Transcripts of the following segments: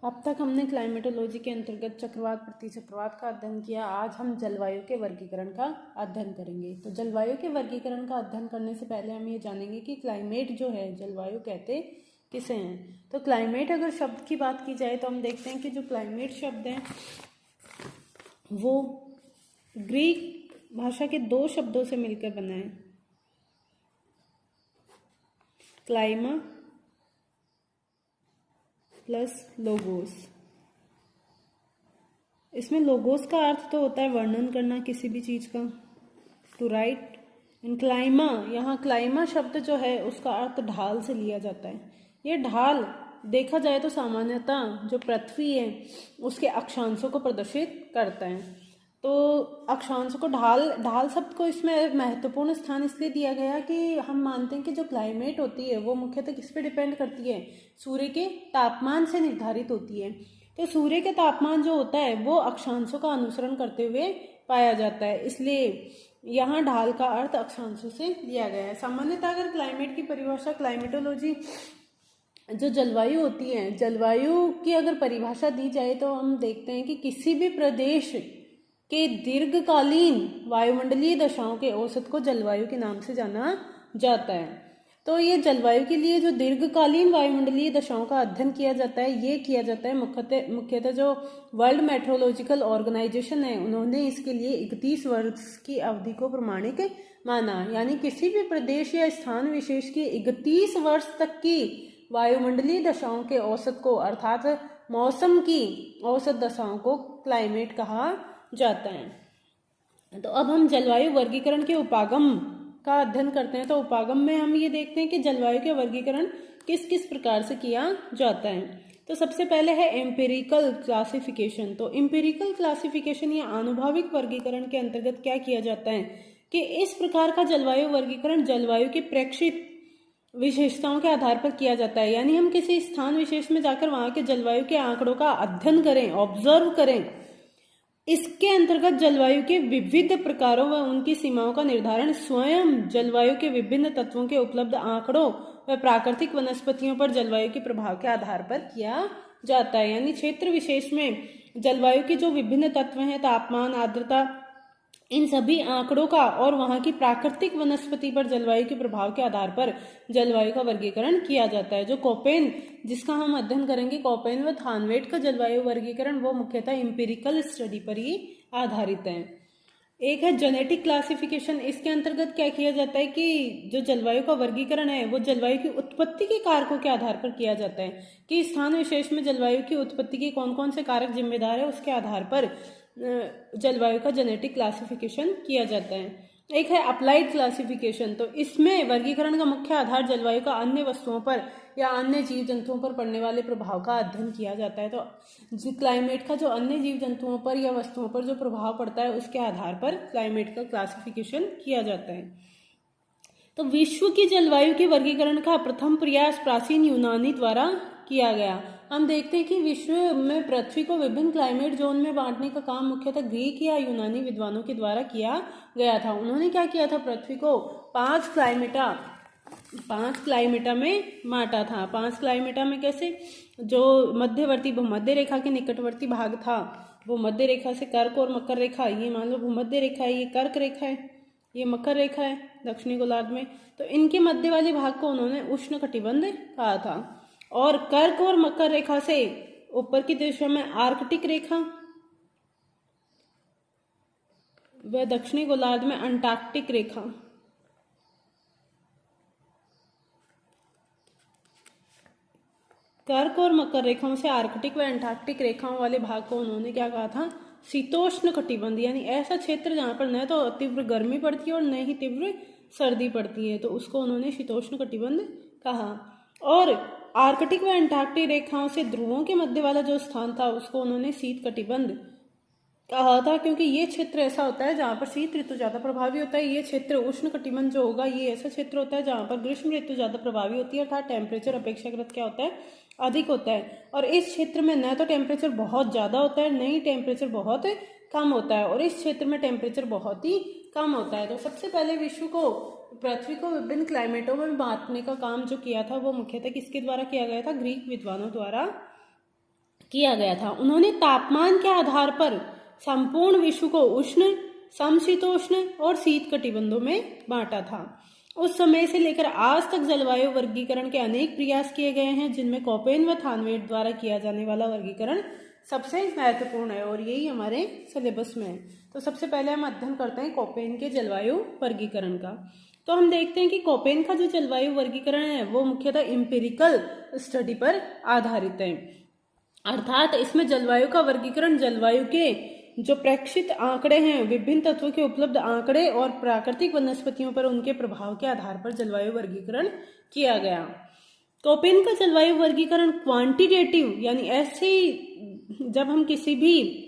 अब तक हमने क्लाइमेटोलॉजी के अंतर्गत चक्रवात प्रति चक्रवात का अध्ययन किया। आज हम जलवायु के वर्गीकरण का अध्ययन करेंगे। तो जलवायु के वर्गीकरण का अध्ययन करने से पहले हम ये जानेंगे कि क्लाइमेट जो है, जलवायु कहते किसे हैं। तो क्लाइमेट अगर शब्द की बात की जाए तो हम देखते हैं कि जो क्लाइमेट शब्द है वो ग्रीक भाषा के दो शब्दों से मिलकर बना है, क्लाइमा प्लस लोगोस। इसमें लोगोस का अर्थ तो होता है वर्णन करना किसी भी चीज का, टू राइट। इन क्लाइमा, यहाँ क्लाइमा शब्द जो है उसका अर्थ ढाल से लिया जाता है। ये ढाल देखा जाए तो सामान्यतः जो पृथ्वी है उसके अक्षांशों को प्रदर्शित करता है। तो अक्षांशों को ढाल शब्द को इसमें महत्वपूर्ण स्थान इसलिए दिया गया कि हम मानते हैं कि जो क्लाइमेट होती है वो मुख्यतः किस पे डिपेंड करती है, सूर्य के तापमान से निर्धारित होती है। तो सूर्य के तापमान जो होता है वो अक्षांशों का अनुसरण करते हुए पाया जाता है, इसलिए यहाँ ढाल का अर्थ अक्षांशों से लिया गया है। सामान्यतः अगर क्लाइमेट की परिभाषा, क्लाइमेटोलॉजी जो जलवायु होती है, जलवायु की अगर परिभाषा दी जाए तो हम देखते हैं कि किसी भी प्रदेश के दीर्घकालीन वायुमंडलीय दशाओं के औसत को जलवायु के नाम से जाना जाता है। तो ये जलवायु के लिए जो दीर्घकालीन वायुमंडलीय दशाओं का अध्ययन किया जाता है, ये किया जाता है मुख्यतः जो वर्ल्ड मेट्रोलॉजिकल ऑर्गेनाइजेशन है उन्होंने इसके लिए 31 वर्ष की अवधि को प्रमाणिक माना। यानी किसी भी प्रदेश या स्थान विशेष की 31 वर्ष तक की वायुमंडलीय दशाओं के औसत को, अर्थात मौसम की औसत दशाओं को क्लाइमेट कहा जाता है। तो अब हम जलवायु वर्गीकरण के उपागम का अध्ययन करते हैं। तो उपागम में हम ये देखते हैं कि जलवायु के वर्गीकरण किस किस प्रकार से किया जाता है। तो सबसे पहले है एम्पिरिकल क्लासिफिकेशन। तो एम्पिरिकल क्लासिफिकेशन या आनुभविक वर्गीकरण के अंतर्गत क्या किया जाता है कि इस प्रकार का जलवायु वर्गीकरण जलवायु के प्रेक्षित विशेषताओं के आधार पर किया जाता है। यानी हम किसी स्थान विशेष में जाकर वहां के जलवायु के आंकड़ों का अध्ययन करें, ऑब्जर्व करें। इसके अंतर्गत जलवायु के विविध प्रकारों व उनकी सीमाओं का निर्धारण स्वयं जलवायु के विभिन्न तत्वों के उपलब्ध आंकड़ों व प्राकृतिक वनस्पतियों पर जलवायु के प्रभाव के आधार पर किया जाता है। यानी क्षेत्र विशेष में जलवायु के जो विभिन्न तत्व हैं, तापमान, आर्द्रता, इन सभी आंकड़ों का और वहां की प्राकृतिक वनस्पति पर जलवायु के प्रभाव के आधार पर जलवायु का वर्गीकरण किया जाता है। जो कोपेन, जिसका हम अध्ययन करेंगे, कोपेन व थानवेट का जलवायु वर्गीकरण, वो मुख्यतः एम्पिरिकल स्टडी पर ही आधारित है। एक है जेनेटिक क्लासिफिकेशन। इसके अंतर्गत क्या किया जाता है कि जो जलवायु का वर्गीकरण है वो जलवायु की उत्पत्ति के कारकों के आधार पर किया जाता है कि स्थान विशेष में जलवायु की उत्पत्ति के कौन कौन से कारक जिम्मेदार है, उसके आधार पर जलवायु का जेनेटिक क्लासिफिकेशन किया जाता है। एक है अप्लाइड क्लासिफिकेशन। तो इसमें वर्गीकरण का मुख्य आधार जलवायु का अन्य वस्तुओं पर या अन्य जीव जंतुओं पर पड़ने वाले प्रभाव का अध्ययन किया जाता है। तो क्लाइमेट का जो अन्य जीव जंतुओं पर या वस्तुओं पर जो प्रभाव पड़ता है उसके आधार पर क्लाइमेट का क्लासिफिकेशन किया जाता है। तो विश्व की जलवायु के वर्गीकरण का प्रथम प्रयास प्राचीन यूनानी द्वारा किया गया। हम देखते हैं कि विश्व में पृथ्वी को विभिन्न क्लाइमेट जोन में बांटने का काम मुख्यतः ग्रीक या यूनानी विद्वानों के द्वारा किया गया था। उन्होंने क्या किया था, पृथ्वी को पांच क्लाइमेटा में बांटा था। 5 क्लाइमेटा में कैसे, जो मध्यवर्ती भूमध्य रेखा के निकटवर्ती भाग था, भूमध्य रेखा से कर्क और मकर रेखा, ये मान लो भूमध्य रेखा है, ये कर्क रेखा है, ये मकर रेखा है दक्षिणी गोलार्ध में। तो इनके मध्य वाले भाग को उन्होंने उष्ण कटिबंध कहा था। और कर्क और मकर रेखा से ऊपर की दिशा में आर्कटिक रेखा व दक्षिणी गोलार्ध में अंटार्कटिक रेखा। कर्क और मकर रेखाओं से आर्कटिक व अंटार्कटिक रेखाओं वाले भाग को उन्होंने क्या कहा था, शीतोष्ण कटिबंध। यानी ऐसा क्षेत्र जहां पर न तो तीव्र गर्मी पड़ती है और न ही तीव्र सर्दी पड़ती है, तो उसको उन्होंने शीतोष्ण कटिबंध कहा। और आर्कटिक व अंटार्कटिक रेखाओं से ध्रुवों के मध्य वाला जो स्थान था उसको उन्होंने शीत कटिबंध कहा था, क्योंकि ये क्षेत्र ऐसा होता है जहां पर शीत ऋतु ज्यादा प्रभावी होता है। ये क्षेत्र उष्ण कटिबंध जो होगा ये ऐसा क्षेत्र होता है जहां पर ग्रीष्म ऋतु ज्यादा प्रभावी होती है, अर्थात टेम्परेचर अपेक्षाकृत क्या होता है, अधिक होता है। और इस क्षेत्र में न तो टेम्परेचर बहुत ज्यादा होता है, न ही टेम्परेचर बहुत कम होता है, और इस क्षेत्र में टेम्परेचर बहुत ही कम होता है। तो सबसे पहले पृथ्वी को विभिन्न क्लाइमेटों में बांटने का काम जो किया था वो मुख्यतः किसके द्वारा किया गया था, ग्रीक विद्वानों द्वारा किया गया था। उन्होंने तापमान के आधार पर संपूर्ण विश्व को उष्ण, समशीतोष्ण और शीत कटिबंधों में बांटा था। उस समय से लेकर आज तक जलवायु वर्गीकरण के अनेक प्रयास किए गए हैं, जिनमें कोपेन व थानवेट द्वारा किया जाने वाला वर्गीकरण सबसे महत्वपूर्ण है और यही हमारे सिलेबस में है। तो सबसे पहले हम अध्ययन करते हैं कोपेन के जलवायु वर्गीकरण का। तो हम देखते हैं कि कोपेन का जो जलवायु वर्गीकरण है वो मुख्यतः एम्पिरिकल स्टडी पर आधारित है, अर्थात इसमें जलवायु का वर्गीकरण जलवायु के जो प्रेक्षित आंकड़े हैं, विभिन्न तत्वों के उपलब्ध आंकड़े और प्राकृतिक वनस्पतियों पर उनके प्रभाव के आधार पर जलवायु वर्गीकरण किया गया। कोपेन का जलवायु वर्गीकरण क्वांटिटेटिव, यानी ऐसे जब हम किसी भी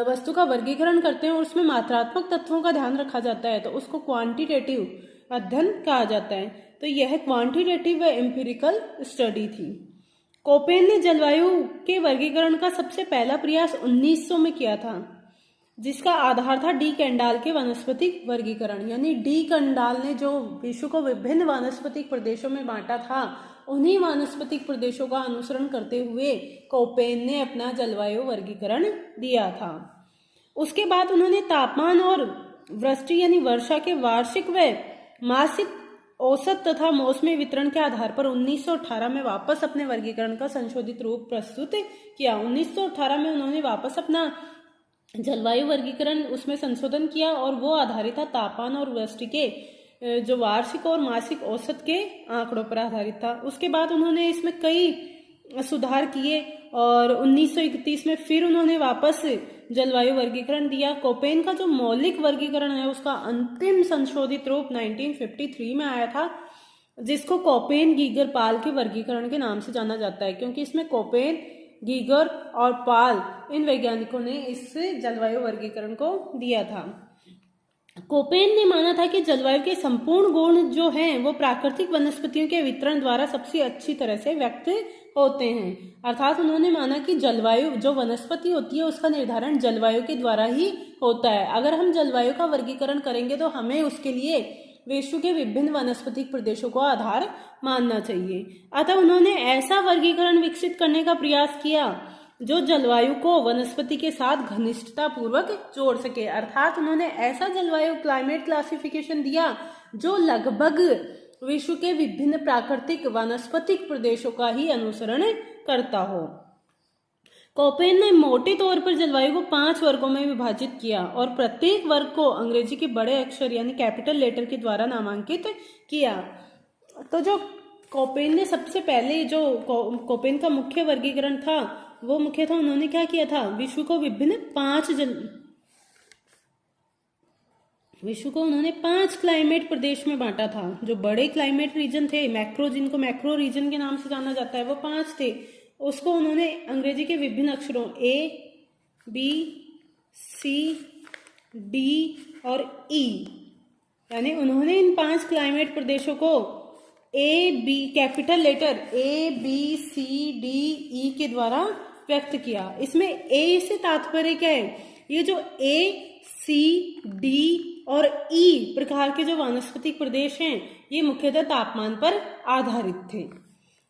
वस्तु का वर्गीकरण करते हैं और उसमें मात्रात्मक तत्वों का ध्यान रखा जाता है तो उसको क्वांटिटेटिव अध्ययन कहा जाता है। तो यह क्वांटिटेटिव व एम्पिरिकल स्टडी थी। कोपेन ने जलवायु के वर्गीकरण का सबसे पहला प्रयास 1900 में किया था, जिसका आधार था डी कैंडाल के वानस्पतिक वर्गीकरण। यानी डी कैंडाल ने जो विश्व को विभिन्न वानस्पतिक प्रदेशों में बांटा था, उन्हीं वानस्पतिक प्रदेशों का अनुसरण करते हुए कोपेन ने अपना जलवायु वर्गीकरण दिया था। उसके बाद उन्होंने तापमान और वृष्टि यानी वर्षा के वार्षिक व मासिक औसत तथा मौसमी वितरण के आधार पर 1918 में वापस अपने वर्गीकरण का संशोधित रूप प्रस्तुत किया। 1918 में उन्होंने वापस अपना जलवायु वर्गीकरण उसमें संशोधन किया और वो आधारित था तापमान और वृष्टि के जो वार्षिक और मासिक औसत के आंकड़ों पर आधारित था। उसके बाद उन्होंने इसमें कई सुधार किए और 1931 में फिर उन्होंने वापस जलवायु वर्गीकरण दिया। कोपेन का जो मौलिक वर्गीकरण है उसका अंतिम संशोधित रूप 1953 में आया था, जिसको कोपेन गीगर पाल के वर्गीकरण के नाम से जाना जाता है, क्योंकि इसमें कोपेन, गीगर और पाल इन वैज्ञानिकों ने इस जलवायु वर्गीकरण को दिया था। कोपेन ने माना था कि जलवायु के संपूर्ण गुण जो हैं वो प्राकृतिक वनस्पतियों के वितरण द्वारा सबसे अच्छी तरह से व्यक्त होते हैं। अर्थात उन्होंने माना कि जलवायु जो वनस्पति होती है उसका निर्धारण जलवायु के द्वारा ही होता है। अगर हम जलवायु का वर्गीकरण करेंगे तो हमें उसके लिए विश्व के विभिन्न वनस्पतिक प्रदेशों को आधार मानना चाहिए। अतः उन्होंने ऐसा वर्गीकरण विकसित करने का प्रयास किया जो जलवायु को वनस्पति के साथ घनिष्ठता पूर्वक जोड़ सके। अर्थात उन्होंने ऐसा जलवायु क्लाइमेट क्लासिफिकेशन दिया जो लगभग विश्व के विभिन्न प्राकृतिक वनस्पतिक प्रदेशों का ही अनुसरण करता हो। कोपेन ने मोटे तौर पर जलवायु को 5 वर्गों में विभाजित किया और प्रत्येक वर्ग को अंग्रेजी के बड़े अक्षर यानी कैपिटल लेटर के द्वारा नामांकित किया। तो जो कोपेन ने सबसे पहले जो कोपेन का मुख्य वर्गीकरण था वो मुख्य था, उन्होंने क्या किया था, विश्व को उन्होंने 5 क्लाइमेट प्रदेश में बांटा था। जो बड़े क्लाइमेट रीजन थे, मैक्रो, जिनको मैक्रो रीजन के नाम से जाना जाता है, वो 5 थे। उसको उन्होंने अंग्रेजी के विभिन्न अक्षरों A, B, C, D और E, यानी उन्होंने इन 5 क्लाइमेट प्रदेशों को capital letter A, B, C, D, E के द्वारा व्यक्त किया। इसमें A से तात्पर्य क्या है, ये जो A, C, D और E प्रकार के जो वानस्पतिक प्रदेश हैं ये मुख्यतः तापमान पर आधारित थे।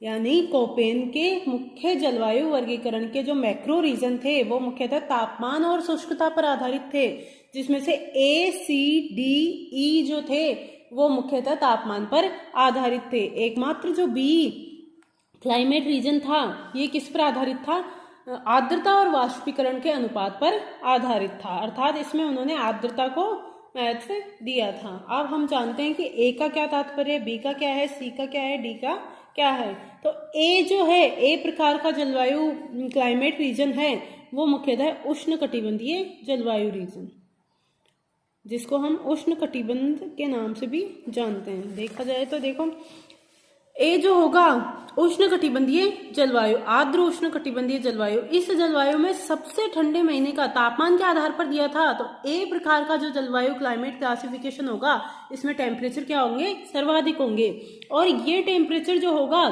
यानी कोपेन के मुख्य जलवायु वर्गीकरण के जो मैक्रो रीजन थे वो मुख्यतः तापमान और शुष्कता पर आधारित थे, जिसमें से A, C, D, E जो थे वो मुख्यतः तापमान पर आधारित थे। एकमात्र जो B क्लाइमेट रीजन था ये किस पर आधारित था, आर्द्रता और वाष्पीकरण के अनुपात पर आधारित था। अर्थात इसमें उन्होंने आर्द्रता को महत्व दिया था। अब हम जानते हैं कि A का क्या तात्पर्य है, B का क्या है, C का क्या है, D का क्या है। तो A जो है, A प्रकार का जलवायु क्लाइमेट रीजन है वो मुख्यतः उष्ण कटिबंधीय जलवायु रीजन, जिसको हम उष्ण कटिबंध के नाम से भी जानते हैं। देखा जाए तो देखो ए जो होगा उष्ण कटिबंधीय जलवायु, आर्द्र उष्ण कटिबंधीय जलवायु। इस जलवायु में सबसे ठंडे महीने का तापमान के आधार पर दिया था। तो ए प्रकार का जो जलवायु क्लाइमेट क्लासिफिकेशन होगा इसमें टेम्परेचर क्या होंगे, सर्वाधिक होंगे। और ये टेम्परेचर जो होगा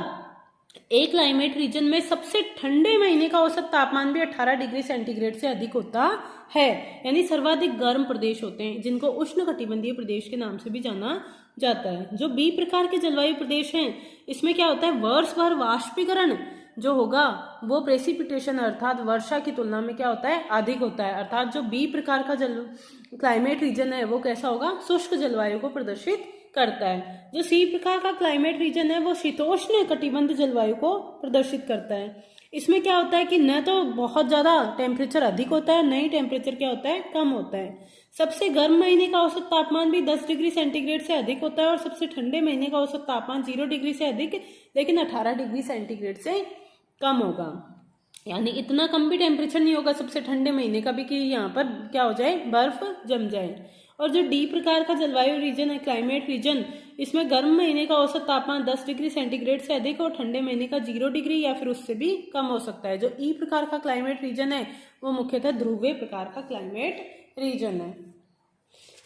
ए क्लाइमेट रीजन में सबसे ठंडे महीने का औसत तापमान भी 18 डिग्री सेंटीग्रेड से अधिक होता है। यानी सर्वाधिक गर्म प्रदेश होते हैं जिनको उष्ण कटिबंधीय प्रदेश के नाम से भी जाना जाता है। जो बी प्रकार के जलवायु प्रदेश हैं इसमें क्या होता है, वर्ष भर वाष्पीकरण जो होगा वो प्रेसिपिटेशन अर्थात वर्षा की तुलना में क्या होता है, अधिक होता है। अर्थात जो बी प्रकार का क्लाइमेट रीजन है वो कैसा होगा, शुष्क जलवायु को प्रदर्शित करता है। जो सी प्रकार का क्लाइमेट रीजन है वो शीतोष्ण कटिबंध जलवायु को प्रदर्शित करता है। इसमें क्या होता है कि न तो बहुत ज़्यादा टेम्परेचर अधिक होता है, न ही टेम्परेचर क्या होता है, कम होता है। सबसे गर्म महीने का औसत तापमान भी 10 डिग्री सेंटीग्रेड से अधिक होता है और सबसे ठंडे महीने का औसत तापमान 0 डिग्री से अधिक लेकिन 18 डिग्री सेंटीग्रेड से कम होगा। यानी इतना कम भी टेम्परेचर नहीं होगा सबसे ठंडे महीने का भी कि यहाँ पर क्या हो जाए, बर्फ जम जाए। और जो डी प्रकार का जलवायु रीजन है, क्लाइमेट रीजन, इसमें गर्म महीने का औसत तापमान 10 डिग्री सेंटीग्रेड से अधिक और ठंडे महीने का 0 डिग्री या फिर उससे भी कम हो सकता है। जो ई प्रकार का क्लाइमेट रीजन है वो मुख्यतः ध्रुवीय प्रकार का क्लाइमेट रीजन है।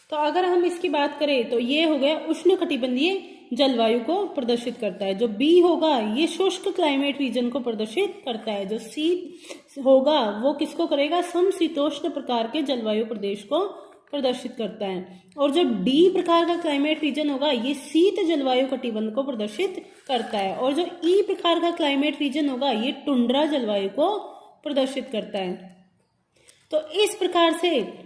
तो अगर हम इसकी बात करें तो ये हो गया उष्णकटिबंधीय जलवायु को प्रदर्शित करता है। जो बी होगा ये शुष्क क्लाइमेट रीजन को प्रदर्शित करता है। जो सी होगा वो किसको करेगा, समशीतोष्ण प्रकार के जलवायु प्रदेश को प्रदर्शित करता है। और जो डी प्रकार का क्लाइमेट रीजन होगा ये शीत जलवायु कटिबंध को प्रदर्शित करता है। और जो ई प्रकार का क्लाइमेट रीजन होगा ये टुंड्रा जलवायु को प्रदर्शित करता है। तो इस प्रकार से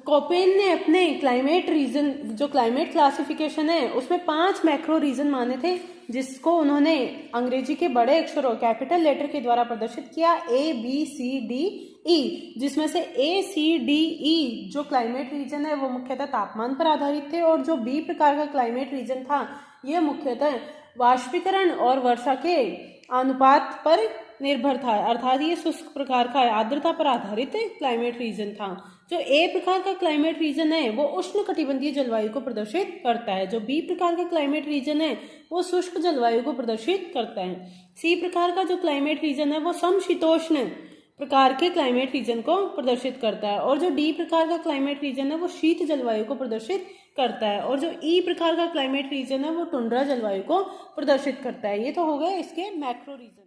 कोपेन ने अपने क्लाइमेट रीजन, जो क्लाइमेट क्लासिफिकेशन है उसमें 5 मैक्रो रीजन माने थे, जिसको उन्होंने अंग्रेजी के बड़े अक्षरों कैपिटल लेटर के द्वारा प्रदर्शित किया, ABCDE, जिसमें से ACDE जो क्लाइमेट रीजन है वो मुख्यतः तापमान पर आधारित थे और जो बी प्रकार का क्लाइमेट रीजन था यह मुख्यतः वाष्पीकरण और वर्षा के अनुपात पर निर्भर था। अर्थात ये शुष्क प्रकार का आर्द्रता पर आधारित क्लाइमेट रीजन था। जो ए प्रकार का क्लाइमेट रीजन है वो उष्णकटिबंधीय जलवायु को प्रदर्शित करता है। जो बी प्रकार का क्लाइमेट रीजन है वो शुष्क जलवायु को प्रदर्शित करता है। सी प्रकार का जो क्लाइमेट रीजन है वो समशीतोष्ण प्रकार के क्लाइमेट रीजन को प्रदर्शित करता है। और जो डी प्रकार का क्लाइमेट रीजन है वो शीत जलवायु को प्रदर्शित करता है। और जो ई प्रकार का क्लाइमेट रीजन है वो टुंड्रा जलवायु को प्रदर्शित करता है। ये तो हो गए इसके मैक्रो रीजन।